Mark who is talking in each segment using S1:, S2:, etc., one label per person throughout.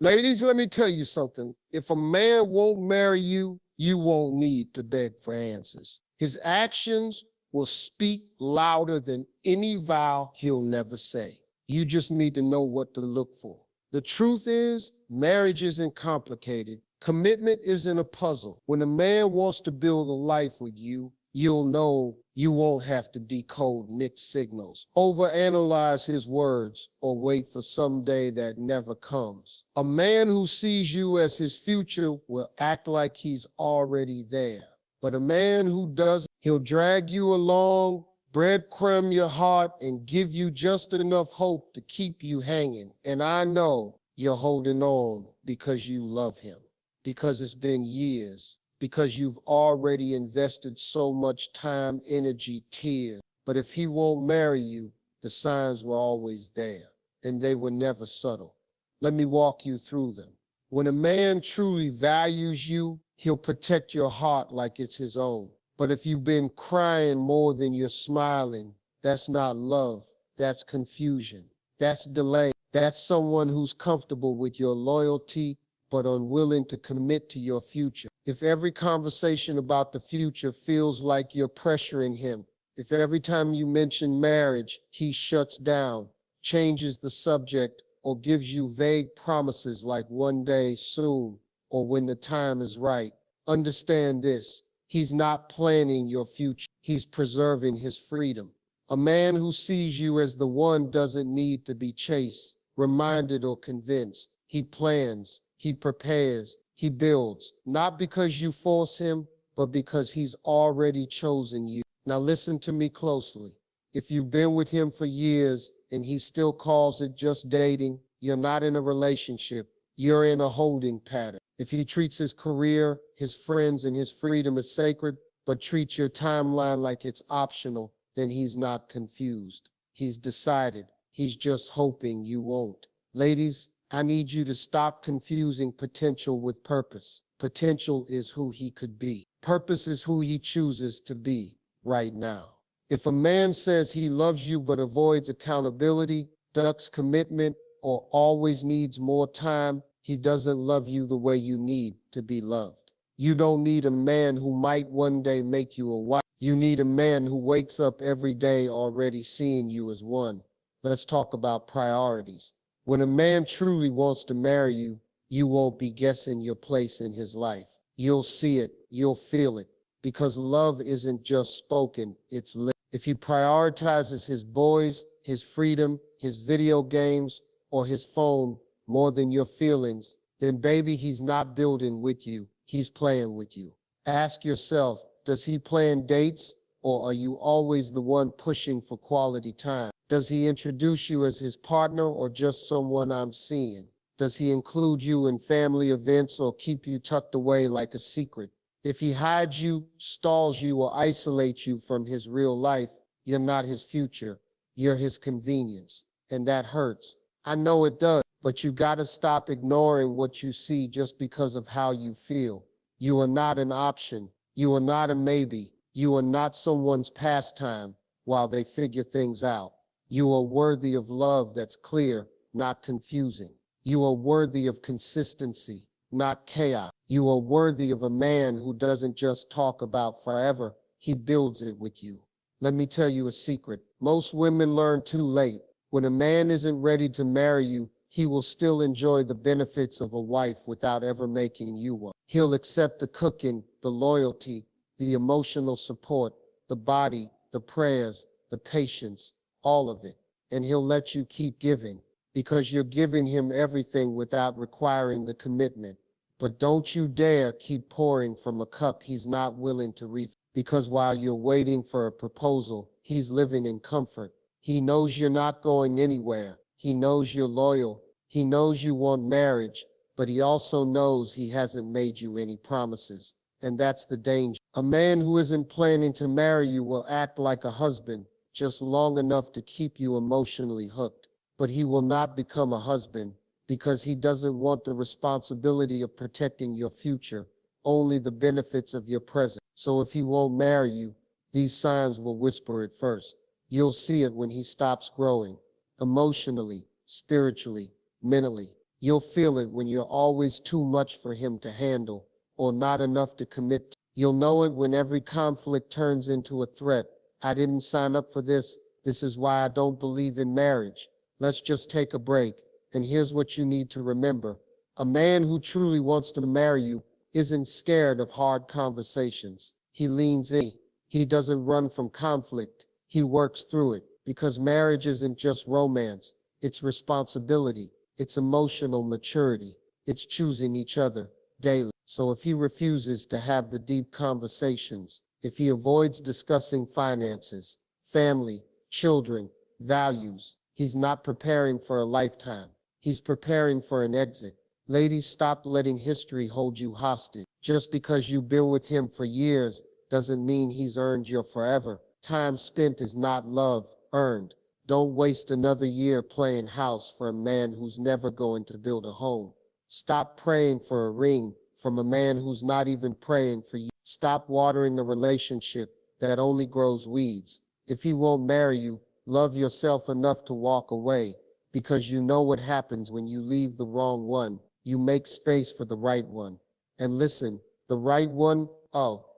S1: Ladies, let me tell you something. If a man won't marry you, you won't need to beg for answers. His actions will speak louder than any vow he'll never say. You just need to know what to look for. The truth is, marriage isn't complicated. Commitment isn't a puzzle. When a man wants to build a life with you, you'll know you won't have to decode mixed signals, overanalyze his words, or wait for some day that never comes. A man who sees you as his future will act like he's already there. But a man who doesn't, he'll drag you along, breadcrumb your heart, and give you just enough hope to keep you hanging. And I know you're holding on because you love him, because it's been years, because you've already invested so much time, energy, tears. But if he won't marry you, the signs were always there, and they were never subtle. Let me walk you through them. When a man truly values you, he'll protect your heart like it's his own. But if you've been crying more than you're smiling, that's not love, that's confusion, that's delay. That's someone who's comfortable with your loyalty, but unwilling to commit to your future. If every conversation about the future feels like you're pressuring him, if every time you mention marriage, he shuts down, changes the subject, or gives you vague promises like one day, soon, or when the time is right, understand this. He's not planning your future. He's preserving his freedom. A man who sees you as the one doesn't need to be chased, reminded, or convinced. He plans, he prepares, he builds, not because you force him, but because he's already chosen you. Now listen to me closely. If you've been with him for years and he still calls it just dating, you're not in a relationship, you're in a holding pattern. If he treats his career, his friends, and his freedom as sacred, but treats your timeline like it's optional, then he's not confused. He's decided. He's just hoping you won't. Ladies, I need you to stop confusing potential with purpose. Potential is who he could be. Purpose is who he chooses to be right now. If a man says he loves you but avoids accountability, ducks commitment, or always needs more time, he doesn't love you the way you need to be loved. You don't need a man who might one day make you a wife. You need a man who wakes up every day already seeing you as one. Let's talk about priorities. When a man truly wants to marry you, you won't be guessing your place in his life. You'll see it, you'll feel it, because love isn't just spoken, it's lived. If he prioritizes his boys, his freedom, his video games, or his phone more than your feelings, then baby, he's not building with you, he's playing with you. Ask yourself, does he plan dates, or are you always the one pushing for quality time? Does he introduce you as his partner or just someone I'm seeing? Does he include you in family events or keep you tucked away like a secret? If he hides you, stalls you, or isolates you from his real life, you're not his future, you're his convenience. And that hurts. I know it does, but you gotta stop ignoring what you see just because of how you feel. You are not an option. You are not a maybe. You are not someone's pastime while they figure things out. You are worthy of love that's clear, not confusing. You are worthy of consistency, not chaos. You are worthy of a man who doesn't just talk about forever, he builds it with you. Let me tell you a secret. Most women learn too late. When a man isn't ready to marry you, he will still enjoy the benefits of a wife without ever making you one. He'll accept the cooking, the loyalty, the emotional support, the body, the prayers, the patience, all of it. And he'll let you keep giving because you're giving him everything without requiring the commitment. But don't you dare keep pouring from a cup he's not willing to refill, because while you're waiting for a proposal, he's living in comfort. He knows you're not going anywhere. He knows you're loyal. He knows you want marriage, but he also knows he hasn't made you any promises. And that's the danger. A man who isn't planning to marry you will act like a husband, just long enough to keep you emotionally hooked. But he will not become a husband because he doesn't want the responsibility of protecting your future, only the benefits of your present. So if he won't marry you, these signs will whisper it first. You'll see it when he stops growing, emotionally, spiritually, mentally. You'll feel it when you're always too much for him to handle or not enough to commit to. You'll know it when every conflict turns into a threat. I didn't sign up for this. This is why I don't believe in marriage. Let's just take a break. And here's what you need to remember. A man who truly wants to marry you isn't scared of hard conversations. He leans in. He doesn't run from conflict. He works through it. Because marriage isn't just romance. It's responsibility. It's emotional maturity. It's choosing each other daily. So if he refuses to have the deep conversations, if he avoids discussing finances, family, children, values, he's not preparing for a lifetime. He's preparing for an exit. Ladies, stop letting history hold you hostage. Just because you've been with him for years doesn't mean he's earned your forever. Time spent is not love earned. Don't waste another year playing house for a man who's never going to build a home. Stop praying for a ring from a man who's not even praying for you. Stop watering the relationship that only grows weeds. If he won't marry you, love yourself enough to walk away, because you know what happens when you leave the wrong one. You make space for the right one. And listen, the right one,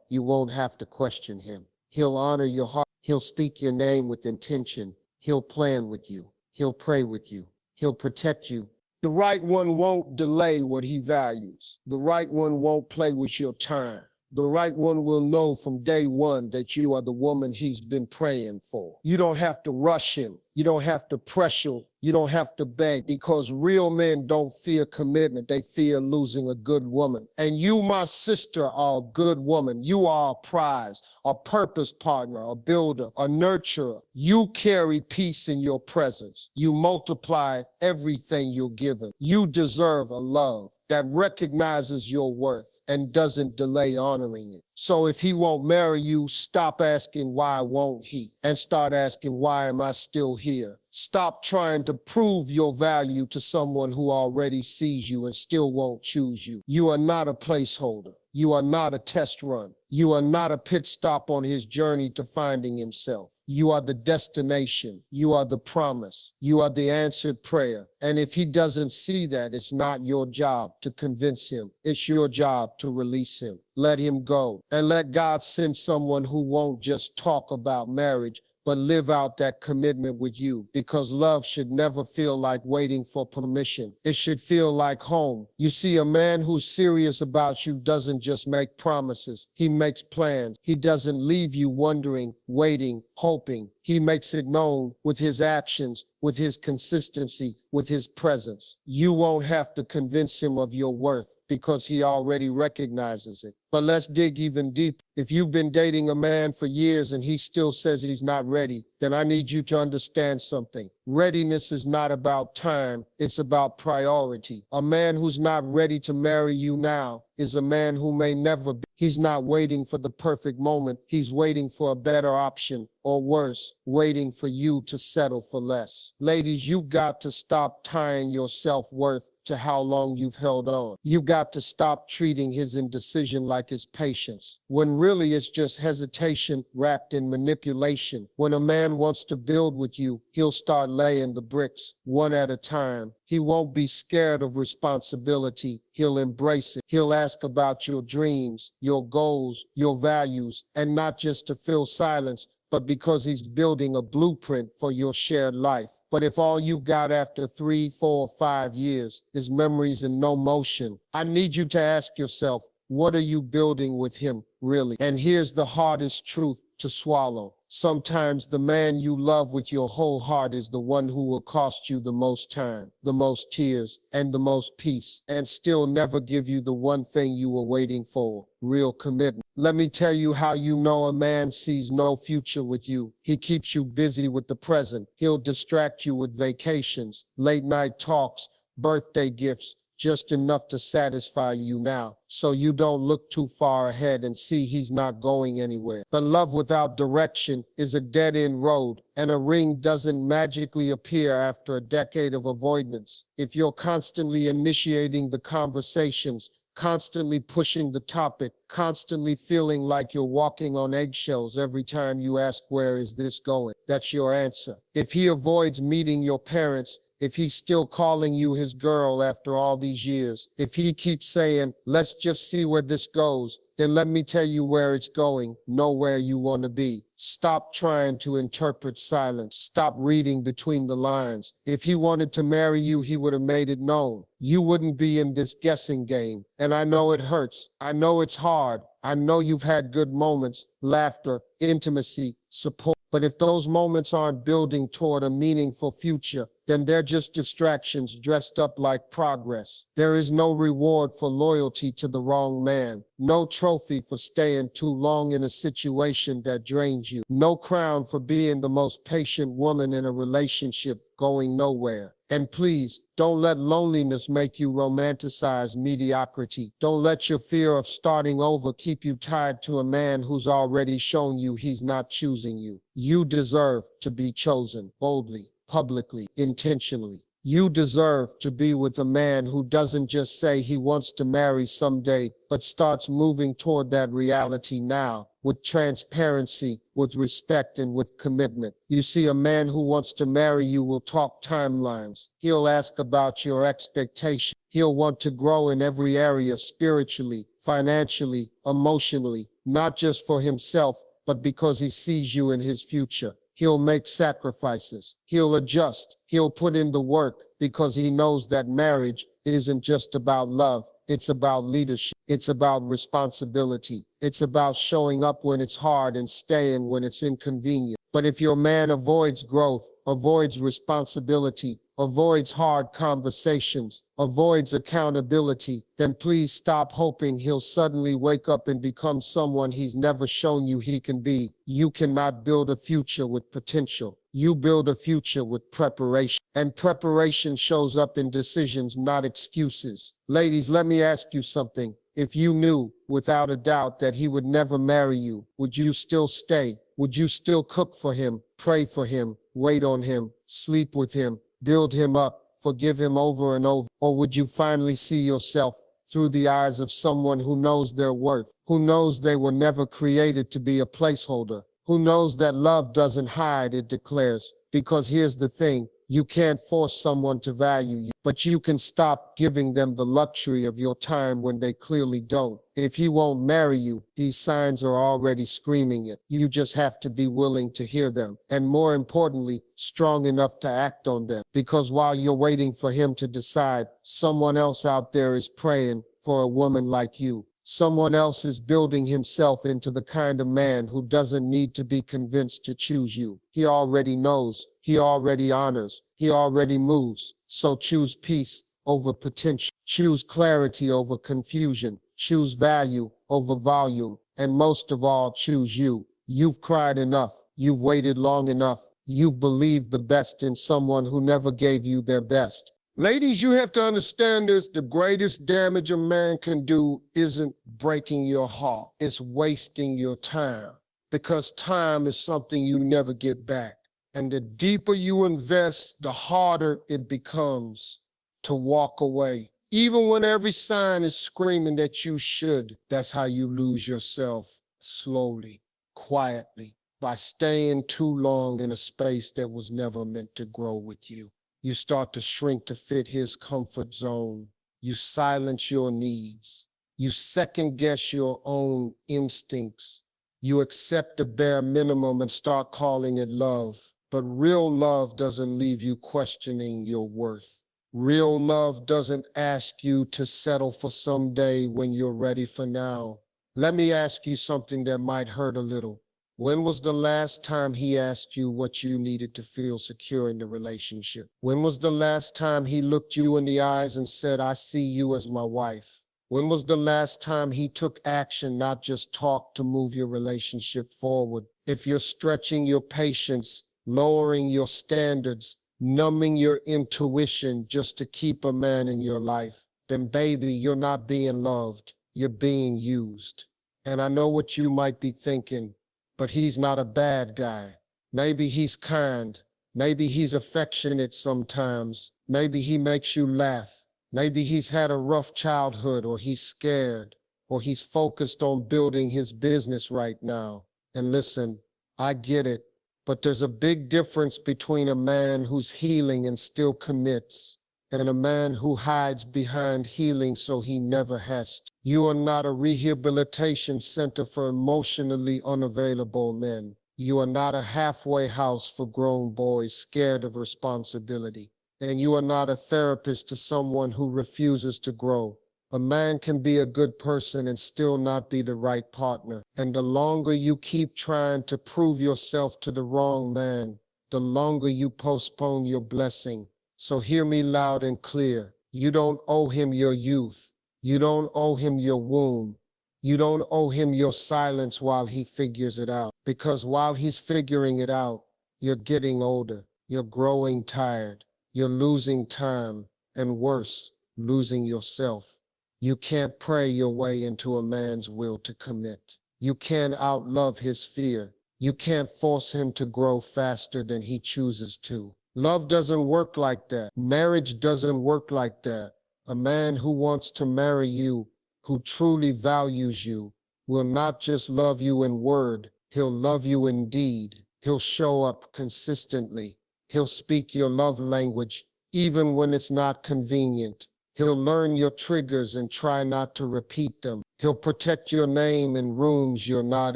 S1: you won't have to question him. He'll honor your heart. He'll speak your name with intention. He'll plan with you. He'll pray with you. He'll protect you. The right one won't delay what he values. The right one won't play with your time. The right one will know from day one that you are the woman he's been praying for. You don't have to rush him. You don't have to pressure. You don't have to beg, because real men don't fear commitment. They fear losing a good woman. And you, my sister, are a good woman. You are a prize, a purpose partner, a builder, a nurturer. You carry peace in your presence. You multiply everything you're given. You deserve a love that recognizes your worth and doesn't delay honoring it. So if he won't marry you, stop asking why won't he, and start asking why am I still here. Stop trying to prove your value to someone who already sees you and still won't choose you. You are not a placeholder. You are not a test run. You are not a pit stop on his journey to finding himself. You are the destination. You are the promise. You are the answered prayer. And if he doesn't see that, it's not your job to convince him. It's your job to release him. Let him go. And let God send someone who won't just talk about marriage, but live out that commitment with you, because love should never feel like waiting for permission. It should feel like home. You see, a man who's serious about you doesn't just make promises. He makes plans. He doesn't leave you wondering, waiting, hoping. He makes it known with his actions, with his consistency, with his presence. You won't have to convince him of your worth, because he already recognizes it. But let's dig even deeper. If you've been dating a man for years and he still says he's not ready, then I need you to understand something. Readiness is not about time, it's about priority. A man who's not ready to marry you now is a man who may never be. He's not waiting for the perfect moment. He's waiting for a better option, or worse, waiting for you to settle for less. Ladies, you've got to stop tying your self-worth to how long you've held on. You've got to stop treating his indecision like his patience, when really it's just hesitation wrapped in manipulation. When a man wants to build with you, he'll start laying the bricks one at a time. He won't be scared of responsibility. He'll embrace it. He'll ask about your dreams, your goals, your values, and not just to fill silence, but because he's building a blueprint for your shared life. But if all you got after 3, 4, 5 years is memories and no motion, I need you to ask yourself, what are you building with him, really? And here's the hardest truth to swallow. Sometimes the man you love with your whole heart is the one who will cost you the most time, the most tears, and the most peace, and still never give you the one thing you were waiting for, real commitment. Let me tell you how you know a man sees no future with you. He keeps you busy with the present. He'll distract you with vacations, late night talks, birthday gifts, just enough to satisfy you now, so you don't look too far ahead and see he's not going anywhere. But love without direction is a dead-end road, and a ring doesn't magically appear after a decade of avoidance. If you're constantly initiating the conversations, constantly pushing the topic, constantly feeling like you're walking on eggshells every time you ask, where is this going? That's your answer. If he avoids meeting your parents, if he's still calling you his girl after all these years, if he keeps saying, let's just see where this goes, then let me tell you where it's going, nowhere you want to be. Stop trying to interpret silence. Stop reading between the lines. If he wanted to marry you, he would have made it known. You wouldn't be in this guessing game. And I know it hurts. I know it's hard. I know you've had good moments, laughter, intimacy, support. But if those moments aren't building toward a meaningful future, then they're just distractions dressed up like progress. There is no reward for loyalty to the wrong man, no trophy for staying too long in a situation that drains you, no crown for being the most patient woman in a relationship going nowhere. And please, don't let loneliness make you romanticize mediocrity. Don't let your fear of starting over keep you tied to a man who's already shown you he's not choosing you. You deserve to be chosen boldly, publicly, intentionally. You deserve to be with a man who doesn't just say he wants to marry someday, but starts moving toward that reality now, with transparency, with respect, and with commitment. You see, a man who wants to marry you will talk timelines. He'll ask about your expectations. He'll want to grow in every area, spiritually, financially, emotionally, not just for himself, but because he sees you in his future. He'll make sacrifices. He'll adjust. He'll put in the work because he knows that marriage isn't just about love. It's about leadership. It's about responsibility. It's about showing up when it's hard and staying when it's inconvenient. But if your man avoids growth, avoids responsibility, avoids hard conversations, avoids accountability, then please stop hoping he'll suddenly wake up and become someone he's never shown you he can be. You cannot build a future with potential. You build a future with preparation. And preparation shows up in decisions, not excuses. Ladies, let me ask you something. If you knew, without a doubt, that he would never marry you, would you still stay? Would you still cook for him, pray for him, wait on him, sleep with him, build him up, forgive him over and over? Or would you finally see yourself through the eyes of someone who knows their worth, who knows they were never created to be a placeholder, who knows that love doesn't hide, it declares? Because here's the thing, you can't force someone to value you, but you can stop giving them the luxury of your time when they clearly don't. If he won't marry you, these signs are already screaming it. You just have to be willing to hear them, and more importantly, strong enough to act on them. Because while you're waiting for him to decide, someone else out there is praying for a woman like you. Someone else is building himself into the kind of man who doesn't need to be convinced to choose you. He already knows, he already honors, he already moves. So choose peace over potential. Choose clarity over confusion. Choose value over volume. And most of all, choose you. You've cried enough. You've waited long enough. You've believed the best in someone who never gave you their best. Ladies, you have to understand this. The greatest damage a man can do isn't breaking your heart. It's wasting your time. Because time is something you never get back. And the deeper you invest, the harder it becomes to walk away. Even when every sign is screaming that you should, that's how you lose yourself, slowly, quietly, by staying too long in a space that was never meant to grow with you. You start to shrink to fit his comfort zone. You silence your needs. You second guess your own instincts. You accept the bare minimum and start calling it love. But real love doesn't leave you questioning your worth. Real love doesn't ask you to settle for someday when you're ready for now. Let me ask you something that might hurt a little. When was the last time he asked you what you needed to feel secure in the relationship? When was the last time he looked you in the eyes and said, I see you as my wife? When was the last time he took action, not just talk, to move your relationship forward? If you're stretching your patience, lowering your standards, numbing your intuition just to keep a man in your life, then baby, you're not being loved. You're being used. And I know what you might be thinking. But he's not a bad guy. Maybe he's kind. Maybe he's affectionate sometimes. Maybe he makes you laugh. Maybe he's had a rough childhood, or he's scared, or he's focused on building his business right now. And listen, I get it. But there's a big difference between a man who's healing and still commits and a man who hides behind healing so he never has to. You are not a rehabilitation center for emotionally unavailable men. You are not a halfway house for grown boys scared of responsibility. And you are not a therapist to someone who refuses to grow. A man can be a good person and still not be the right partner. And the longer you keep trying to prove yourself to the wrong man, the longer you postpone your blessing. So hear me loud and clear. You don't owe him your youth. You don't owe him your womb. You don't owe him your silence while he figures it out. Because while he's figuring it out, you're getting older. You're growing tired. You're losing time. And worse, losing yourself. You can't pray your way into a man's will to commit. You can't outlove his fear. You can't force him to grow faster than he chooses to. Love doesn't work like that. Marriage doesn't work like that. A man who wants to marry you, who truly values you, will not just love you in word, he'll love you in deed. He'll show up consistently. He'll speak your love language, even when it's not convenient. He'll learn your triggers and try not to repeat them. He'll protect your name in rooms you're not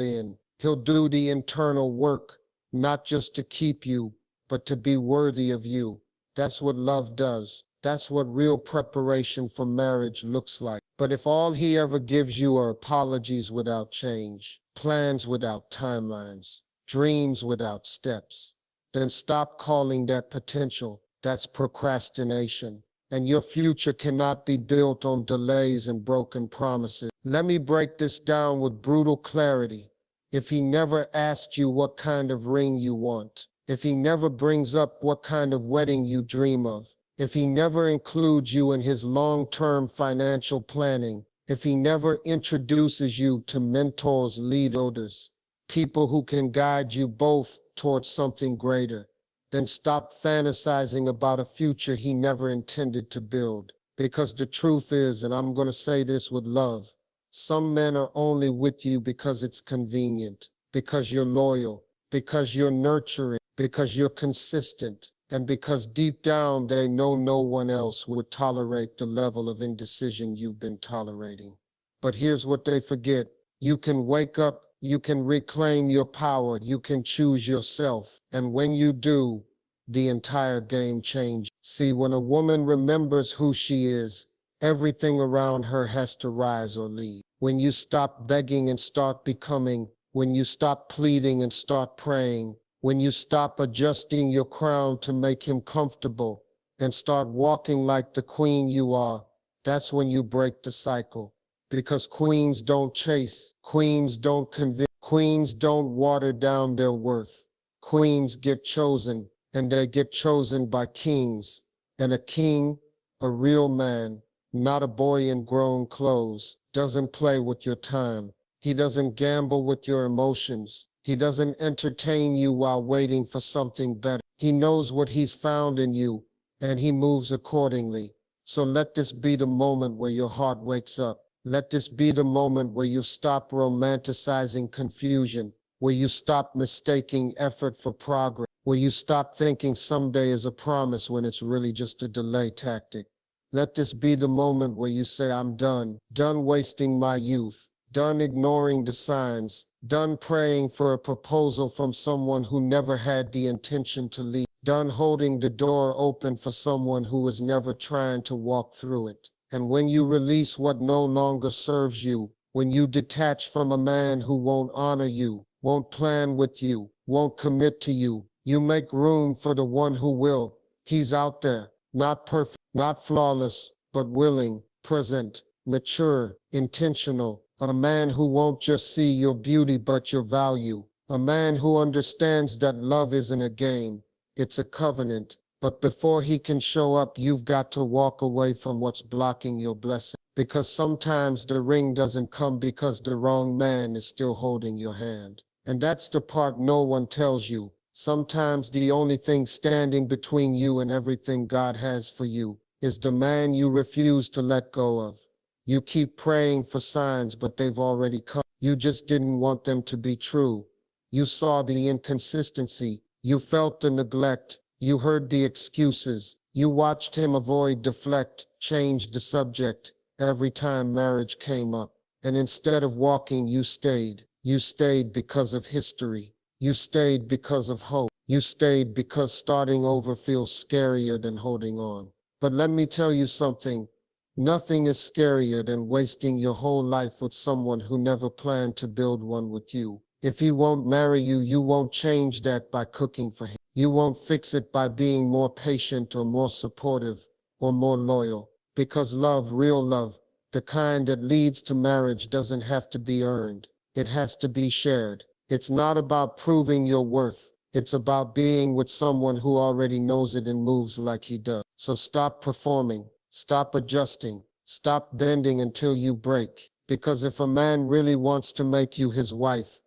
S1: in. He'll do the internal work, not just to keep you, but to be worthy of you. That's what love does. That's what real preparation for marriage looks like. But if all he ever gives you are apologies without change, plans without timelines, dreams without steps, then stop calling that potential. That's procrastination. And your future cannot be built on delays and broken promises. Let me break this down with brutal clarity. If he never asks you what kind of ring you want, if he never brings up what kind of wedding you dream of, if he never includes you in his long-term financial planning, if he never introduces you to mentors, leaders, people who can guide you both towards something greater, then stop fantasizing about a future he never intended to build. Because the truth is, and I'm going to say this with love, some men are only with you because it's convenient, because you're loyal, because you're nurturing, because you're consistent, and because deep down they know no one else would tolerate the level of indecision you've been tolerating. But here's what they forget. You can wake up, you can reclaim your power, you can choose yourself. And when you do, the entire game changes. See, when a woman remembers who she is, everything around her has to rise or leave. When you stop begging and start becoming, when you stop pleading and start praying, when you stop adjusting your crown to make him comfortable and start walking like the queen you are, that's when you break the cycle. Because queens don't chase, queens don't convince, queens don't water down their worth. Queens get chosen, and they get chosen by kings. And a king, a real man, not a boy in grown clothes, doesn't play with your time. He doesn't gamble with your emotions. He doesn't entertain you while waiting for something better. He knows what he's found in you, and he moves accordingly. So let this be the moment where your heart wakes up. Let this be the moment where you stop romanticizing confusion, where you stop mistaking effort for progress, where you stop thinking someday is a promise when it's really just a delay tactic. Let this be the moment where you say, I'm done wasting my youth, done ignoring the signs, done praying for a proposal from someone who never had the intention to leave, done holding the door open for someone who was never trying to walk through it. And when you release what no longer serves you, when you detach from a man who won't honor you, won't plan with you, won't commit to you, you make room for the one who will. He's out there, not perfect, not flawless, but willing, present, mature, intentional. A man who won't just see your beauty but your value. A man who understands that love isn't a game, it's a covenant. But before he can show up, you've got to walk away from what's blocking your blessing. Because sometimes the ring doesn't come because the wrong man is still holding your hand. And that's the part no one tells you. Sometimes the only thing standing between you and everything God has for you is the man you refuse to let go of. You keep praying for signs, but they've already come. You just didn't want them to be true. You saw the inconsistency, You felt the neglect. You heard the excuses. You watched him avoid, deflect, change the subject every time marriage came up. And instead of walking, you stayed. You stayed because of history. You stayed because of hope. You stayed because starting over feels scarier than holding on. But let me tell you something. Nothing is scarier than wasting your whole life with someone who never planned to build one with you. If he won't marry you, you won't change that by cooking for him. You won't fix it by being more patient or more supportive or more loyal. Because love, real love, the kind that leads to marriage, doesn't have to be earned. It has to be shared. It's not about proving your worth. It's about being with someone who already knows it and moves like he does. So stop performing. Stop adjusting. Stop bending until you break. Because if a man really wants to make you his wife,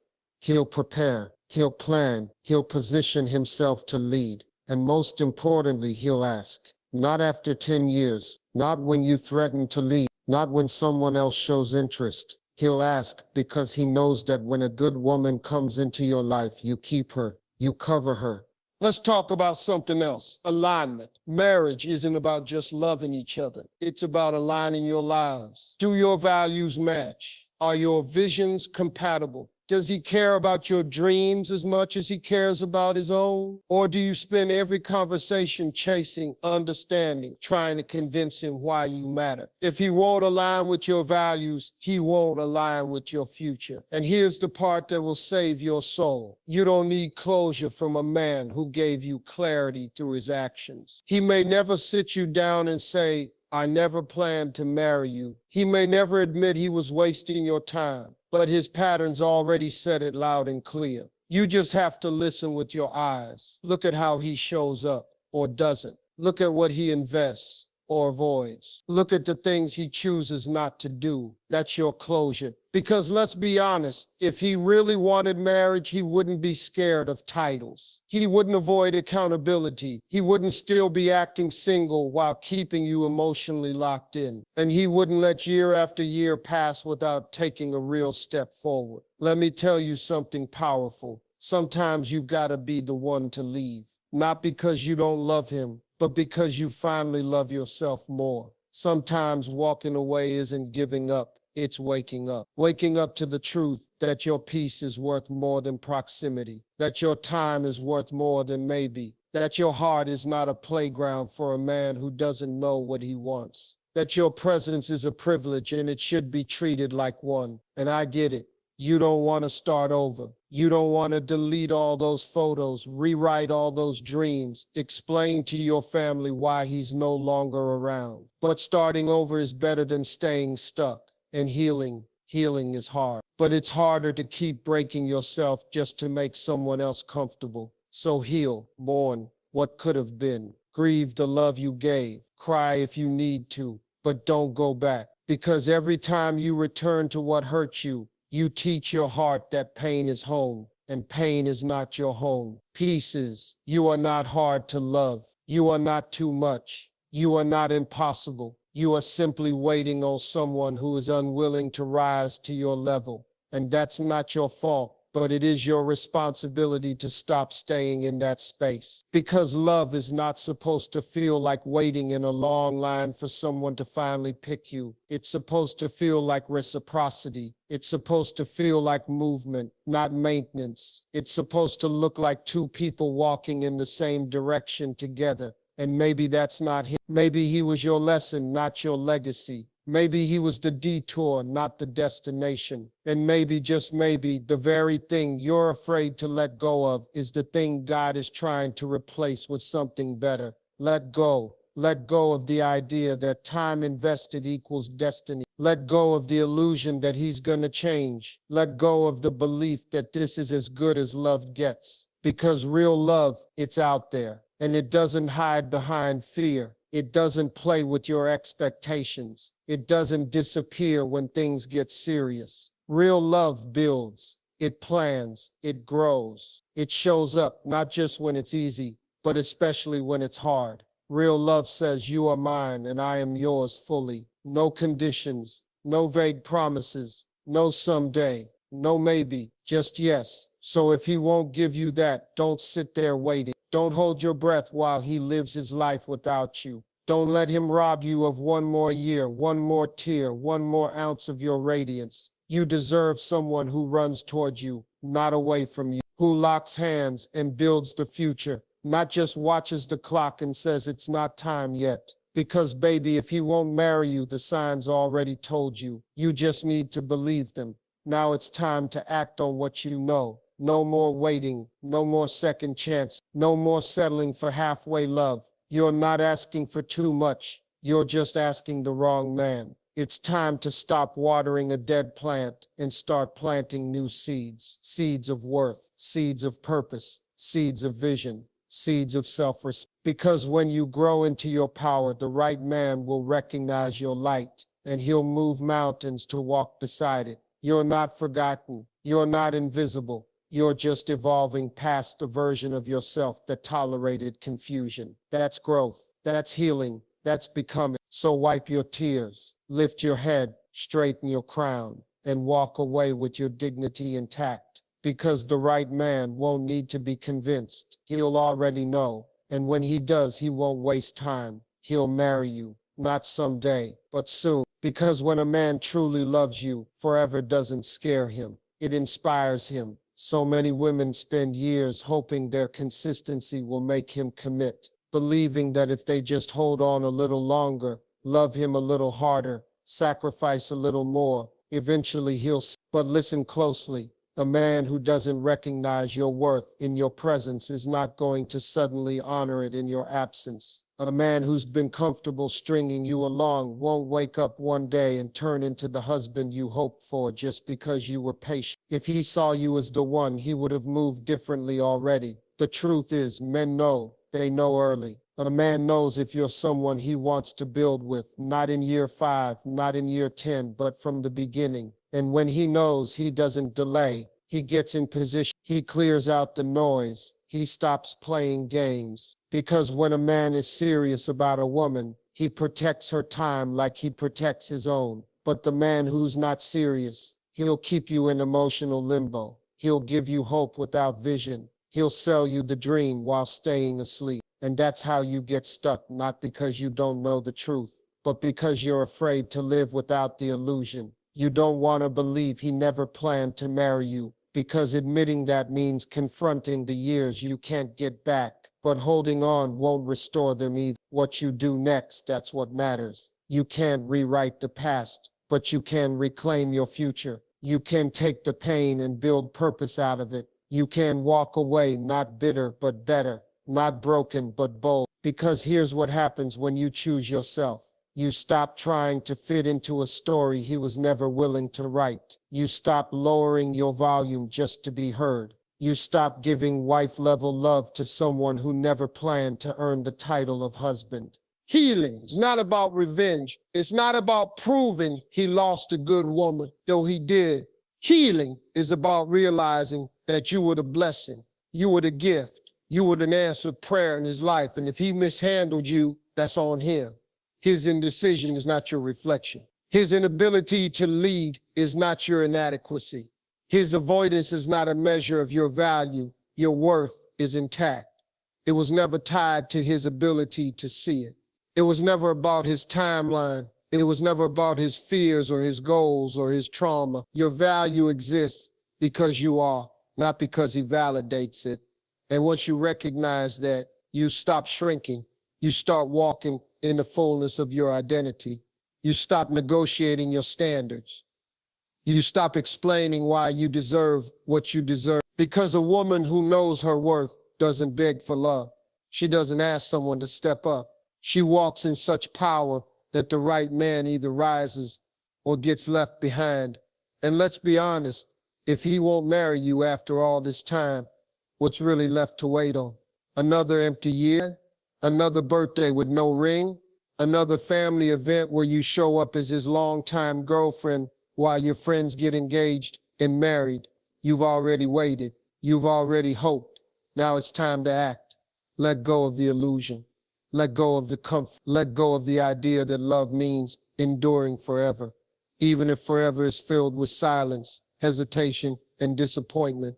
S1: he'll prepare, he'll plan, he'll position himself to lead. And most importantly, he'll ask. Not after 10 years, not when you threaten to leave, not when someone else shows interest. He'll ask because he knows that when a good woman comes into your life, you keep her, you cover her. Let's talk about something else. Alignment. Marriage isn't about just loving each other. It's about aligning your lives. Do your values match? Are your visions compatible? Does he care about your dreams as much as he cares about his own? Or do you spend every conversation chasing understanding, trying to convince him why you matter? If he won't align with your values, he won't align with your future. And here's the part that will save your soul. You don't need closure from a man who gave you clarity through his actions. He may never sit you down and say, I never planned to marry you. He may never admit he was wasting your time, but his patterns already said it loud and clear. You just have to listen with your eyes. Look at how he shows up or doesn't. Look at what he invests or avoids. Look at the things he chooses not to do. That's your closure. Because let's be honest, if he really wanted marriage, he wouldn't be scared of titles. He wouldn't avoid accountability. He wouldn't still be acting single while keeping you emotionally locked in. And he wouldn't let year after year pass without taking a real step forward. Let me tell you something powerful. Sometimes you've got to be the one to leave. Not because you don't love him, but because you finally love yourself more. Sometimes walking away isn't giving up. It's waking up. Waking up to the truth that your peace is worth more than proximity, that your time is worth more than maybe, that your heart is not a playground for a man who doesn't know what he wants, that your presence is a privilege and it should be treated like one. And I get it. You don't want to start over. You don't want to delete all those photos, rewrite all those dreams, explain to your family why he's no longer around. But starting over is better than staying stuck. And healing is hard. But it's harder to keep breaking yourself just to make someone else comfortable. So heal, mourn what could have been. Grieve the love you gave. Cry if you need to, but don't go back. Because every time you return to what hurt you, you teach your heart that pain is home, and pain is not your home. Peace is. You are not hard to love. You are not too much. You are not impossible. You are simply waiting on someone who is unwilling to rise to your level. And that's not your fault, but it is your responsibility to stop staying in that space. Because love is not supposed to feel like waiting in a long line for someone to finally pick you. It's supposed to feel like reciprocity. It's supposed to feel like movement, not maintenance. It's supposed to look like two people walking in the same direction together. And maybe that's not him. Maybe he was your lesson, not your legacy. Maybe he was the detour, not the destination. And maybe, just maybe, the very thing you're afraid to let go of is the thing God is trying to replace with something better. Let go. Let go of the idea that time invested equals destiny. Let go of the illusion that he's gonna change. Let go of the belief that this is as good as love gets. Because real love, it's out there. And it doesn't hide behind fear. It doesn't play with your expectations. It doesn't disappear when things get serious. Real love builds. It plans. It grows. It shows up not just when it's easy, but especially when it's hard. Real love says, you are mine and I am yours fully. No conditions, no vague promises, no someday. no maybe, just yes. So if he won't give you that, don't sit there waiting. Don't hold your breath while he lives his life without you. Don't let him rob you of one more year, one more tear, one more ounce of your radiance. You deserve someone who runs toward you, not away from you, who locks hands and builds the future, not just watches the clock and says it's not time yet. Because baby, if he won't marry you, the signs already told you. You just need to believe them. Now it's time to act on what you know. No more waiting, no more second chance, no more settling for halfway love. You're not asking for too much. You're just asking the wrong man. It's time to stop watering a dead plant and start planting new seeds. Seeds of worth, seeds of purpose, seeds of vision, seeds of self-respect. Because when you grow into your power, the right man will recognize your light and he'll move mountains to walk beside it. You're not forgotten. You're not invisible. You're just evolving past the version of yourself that tolerated confusion. That's growth. That's healing. That's becoming. So wipe your tears, lift your head, straighten your crown, and walk away with your dignity intact. Because the right man won't need to be convinced. He'll already know. And when he does, he won't waste time. He'll marry you. Not someday, but soon. Because when a man truly loves you, forever doesn't scare him. It inspires him. So many women spend years hoping their consistency will make him commit, believing that if they just hold on a little longer, love him a little harder, sacrifice a little more, eventually he'll. But listen closely. A man who doesn't recognize your worth in your presence is not going to suddenly honor it in your absence. A man who's been comfortable stringing you along won't wake up one day and turn into the husband you hoped for just because you were patient. If he saw you as the one, he would have moved differently already. The truth is, men know. They know early. A man knows if you're someone he wants to build with, not in year 5, not in year 10, but from the beginning. And when he knows, he doesn't delay. He gets in position. He clears out the noise. He stops playing games. Because when a man is serious about a woman, he protects her time like he protects his own. But the man who's not serious, he'll keep you in emotional limbo. He'll give you hope without vision. He'll sell you the dream while staying asleep. And that's how you get stuck, not because you don't know the truth, but because you're afraid to live without the illusion. You don't want to believe he never planned to marry you, because admitting that means confronting the years you can't get back. But holding on won't restore them either. What you do next, that's what matters. You can't rewrite the past, but you can reclaim your future. You can take the pain and build purpose out of it. You can walk away not bitter, but better. Not broken, but bold. Because here's what happens when you choose yourself. You stop trying to fit into a story he was never willing to write. You stop lowering your volume just to be heard. You stop giving wife-level love to someone who never planned to earn the title of husband. Healing is not about revenge. It's not about proving he lost a good woman, though he did. Healing is about realizing that you were the blessing. You were the gift. You were an answered prayer in his life, and if he mishandled you, that's on him. His indecision is not your reflection. His inability to lead is not your inadequacy. His avoidance is not a measure of your value. Your worth is intact. It was never tied to his ability to see it. It was never about his timeline. It was never about his fears or his goals or his trauma. Your value exists because you are, not because he validates it. And once you recognize that, you stop shrinking. You start walking in the fullness of your identity. You stop negotiating your standards. You stop explaining why you deserve what you deserve. Because a woman who knows her worth doesn't beg for love. She doesn't ask someone to step up. She walks in such power that the right man either rises or gets left behind. And let's be honest, if he won't marry you after all this time, what's really left to wait on? Another empty year? Another birthday with no ring? Another family event where you show up as his longtime girlfriend while your friends get engaged and married? You've already waited. You've already hoped. Now it's time to act. Let go of the illusion. Let go of the comfort. Let go of the idea that love means enduring forever. Even if forever is filled with silence, hesitation, and disappointment.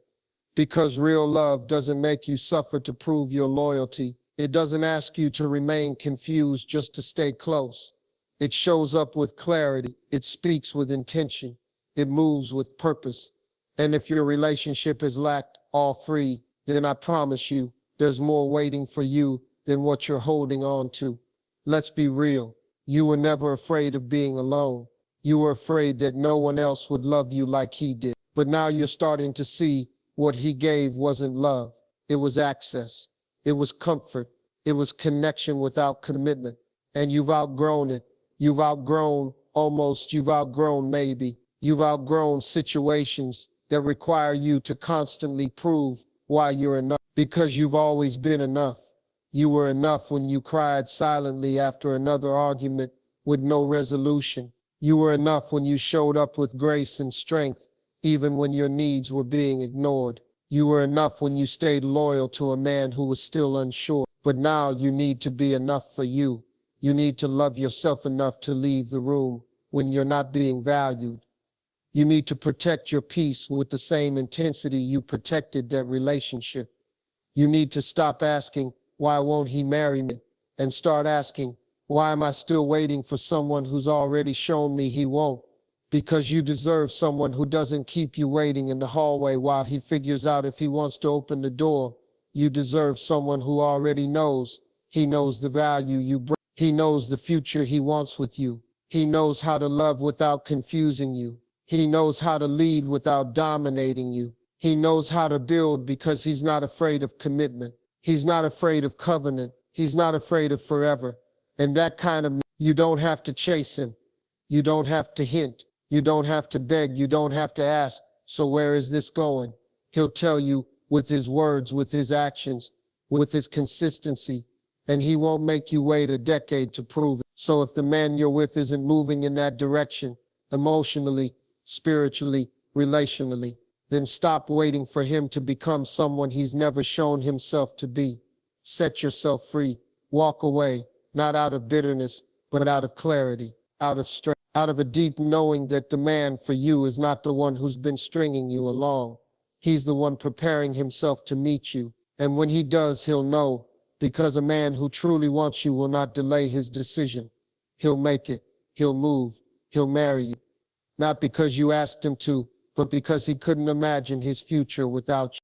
S1: Because real love doesn't make you suffer to prove your loyalty. It doesn't ask you to remain confused just to stay close. It shows up with clarity. It speaks with intention. It moves with purpose. And if your relationship has lacked all three, then I promise you, there's more waiting for you than what you're holding on to. Let's be real. You were never afraid of being alone. You were afraid that no one else would love you like he did. But now you're starting to see what he gave wasn't love. It was access. It was comfort. It was connection without commitment. And you've outgrown it. You've outgrown almost. You've outgrown maybe. You've outgrown situations that require you to constantly prove why you're enough. Because you've always been enough. You were enough when you cried silently after another argument with no resolution. You were enough when you showed up with grace and strength, even when your needs were being ignored. You were enough when you stayed loyal to a man who was still unsure. But now you need to be enough for you. You need to love yourself enough to leave the room when you're not being valued. You need to protect your peace with the same intensity you protected that relationship. You need to stop asking, why won't he marry me? And start asking, why am I still waiting for someone who's already shown me he won't? Because you deserve someone who doesn't keep you waiting in the hallway while he figures out if he wants to open the door. You deserve someone who already knows. He knows the value you bring. He knows the future he wants with you. He knows how to love without confusing you. He knows how to lead without dominating you. He knows how to build because he's not afraid of commitment. He's not afraid of covenant. He's not afraid of forever. And that kind of, you don't have to chase him. You don't have to hint. You don't have to beg. You don't have to ask, so where is this going? He'll tell you with his words, with his actions, with his consistency, and he won't make you wait a decade to prove it. So if the man you're with isn't moving in that direction, emotionally, spiritually, relationally, then stop waiting for him to become someone he's never shown himself to be. Set yourself free. Walk away, not out of bitterness, but out of clarity, out of strength, out of a deep knowing that the man for you is not the one who's been stringing you along. He's the one preparing himself to meet you. And when he does, he'll know, because a man who truly wants you will not delay his decision. He'll make it. He'll move. He'll marry you. Not because you asked him to, but because he couldn't imagine his future without you.